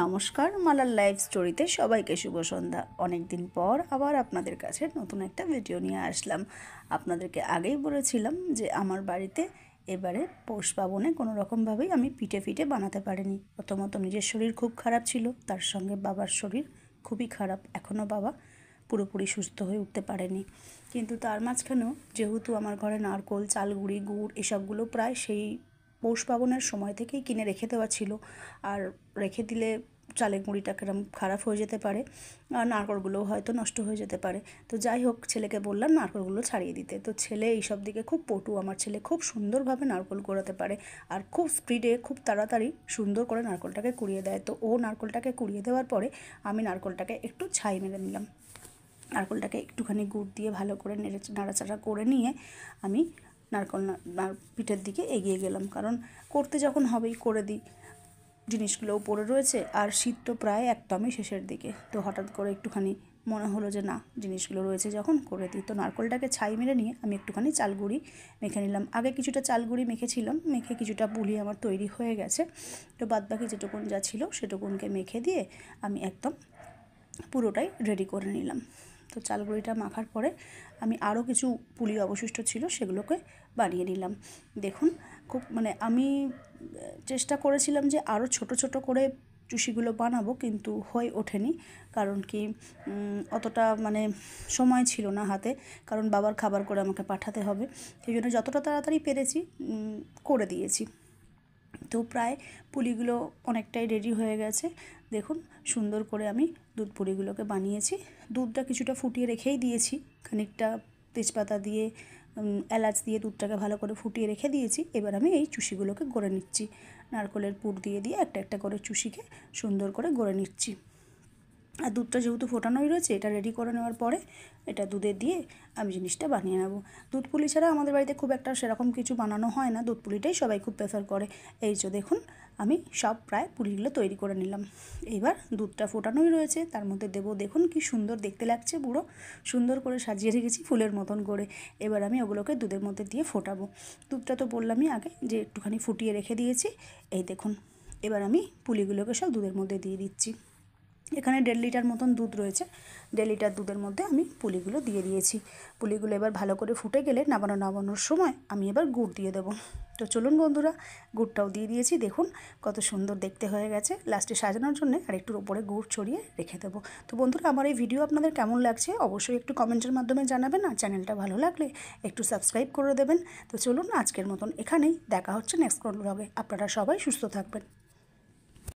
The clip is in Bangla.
নমস্কার, মালার লাইফ স্টোরিতে সবাইকে শুভ সন্ধ্যা। অনেক দিন পর আবার আপনাদের কাছে নতুন একটা ভিডিও নিয়ে আসলাম। আপনাদেরকে আগেই বলেছিলাম যে আমার বাড়িতে এবারে পৌষ পার্বণে কোনো রকমভাবেই আমি পিঠে বানাতে পারিনি। প্রথমত নিজের শরীর খুব খারাপ ছিল, তার সঙ্গে বাবার শরীর খুবই খারাপ, এখনও বাবা পুরোপুরি সুস্থ হয়ে উঠতে পারেনি। কিন্তু তার মাঝখানেও যেহেতু আমার ঘরে নারকোল, চালগুড়ি, গুড় এসবগুলো প্রায় সেই পৌষ পার্বণের সময় থেকেই কিনে রেখে দেওয়া ছিল। আর রেখে দিলে চালের গুঁড়িটা কিরম খারাপ হয়ে যেতে পারে, আর নারকোলগুলোও হয়তো নষ্ট হয়ে যেতে পারে। তো যাই হোক, ছেলেকে বললাম নারকোলগুলো ছাড়িয়ে দিতে। তো ছেলে এইসব দিকে খুব পটু। আমার ছেলে খুব সুন্দরভাবে নারকোল কুড়াতে পারে, আর খুব স্পিডে, খুব তাড়াতাড়ি সুন্দর করে নারকোলটাকে কুড়িয়ে দেয়। তো ও নারকোলটাকে কুড়িয়ে দেওয়ার পরে আমি নারকোলটাকে একটু ছাই মেরে নিলাম। নারকোলটাকে একটুখানি গুড় দিয়ে ভালো করে নাড়াচাড়া করে নিয়ে আমি নারকোল পিঠের দিকে এগিয়ে গেলাম। কারণ করতে যখন হবেই করে দিই, জিনিসগুলোও পড়ে রয়েছে, আর শীত তো প্রায় একদমই শেষের দিকে। তো হঠাৎ করে একটুখানি মনে হলো যে না, জিনিসগুলো রয়েছে যখন করে দিই। তো নারকোলটাকে ছাই মেরে নিয়ে আমি একটুখানি চালগুড়ি মেখে নিলাম। আগে কিছুটা চালগুড়ি মেখেছিলাম, মেখে কিছুটা পুলি আমার তৈরি হয়ে গেছে। তো বাদবাকি যেটুকুন যা ছিল সেটুকুনকে মেখে দিয়ে আমি একদম পুরোটাই রেডি করে নিলাম। তো চালগুড়িটা মাখার পরে আমি আরও কিছু পুলি অবশিষ্ট ছিল, সেগুলোকে বানিয়ে নিলাম। দেখুন, খুব আমি চেষ্টা করেছিলাম যে আরও ছোট ছোট করে চুষিগুলো বানাবো, কিন্তু হয়ে ওঠেনি। কারণ কি, অতটা সময় ছিল না হাতে, কারণ বাবার খাবার করে আমাকে পাঠাতে হবে। সেই জন্য যতটা তাড়াতাড়ি পেরেছি করে দিয়েছি। তো প্রায় পুলিগুলো অনেকটাই রেডি হয়ে গেছে। দেখুন, সুন্দর করে আমি দুধ পুলিগুলোকে বানিয়েছি। দুধটা কিছুটা ফুটিয়ে রেখেই দিয়েছি, খানিকটা তেজপাতা দিয়ে, এলাচ দিয়ে দুধটাকে ভালো করে ফুটিয়ে রেখে দিয়েছি। এবার আমি এই চুষিগুলোকে গড়ে নিচ্ছি। নারকোলের পুর দিয়ে দিয়ে একটা একটা করে চুষিকে সুন্দর করে গড়ে নিচ্ছি। আর দুধটা যেহেতু ফোটানোই রয়েছে, এটা রেডি করে নেওয়ার পরে এটা দুধে দিয়ে আমি জিনিসটা বানিয়ে নেব। দুধ পুলি ছাড়া আমাদের বাড়িতে খুব একটা সেরকম কিছু বানানো হয় না, দুধ পুলিটাই সবাই খুব প্রেফার করে। এই যে দেখুন, আমি সব প্রায় পুলিগুলো তৈরি করে নিলাম। এবার দুধটা ফোটানোই রয়েছে, তার মধ্যে দেবো। দেখুন কি সুন্দর দেখতে লাগছে, পুরো সুন্দর করে সাজিয়ে রেখেছি ফুলের মতন করে। এবার আমি ওগুলোকে দুধের মধ্যে দিয়ে ফোটাবো। দুধটা তো বললামই আগে যে একটুখানি ফুটিয়ে রেখে দিয়েছি। এই দেখুন, এবার আমি পুলিগুলোকে সব দুধের মধ্যে দিয়ে দিচ্ছি। এখানে 1.5 লিটার মতন দুধ রয়েছে। 1.5 লিটার দুধের মধ্যে আমি পুলিগুলো দিয়ে দিয়েছি। পুলিগুলো এবার ভালো করে ফুটে গেলে নামানোর সময় আমি এবার গুড় দিয়ে দেবো। তো চলুন বন্ধুরা, গুড়টাও দিয়ে দিয়েছি। দেখুন কত সুন্দর দেখতে হয়ে গেছে। লাস্টে সাজানোর জন্য আর একটুর ওপরে গুড় ছড়িয়ে রেখে দেবো। তো বন্ধুরা, আমার এই ভিডিও আপনাদের কেমন লাগছে অবশ্যই একটু কমেন্টের মাধ্যমে জানাবেন। আর চ্যানেলটা ভালো লাগলে একটু সাবস্ক্রাইব করে দেবেন। তো চলুন, আজকের মতন এখানেই, দেখা হচ্ছে নেক্সট কোন ব্লগে। আপনারা সবাই সুস্থ থাকবেন।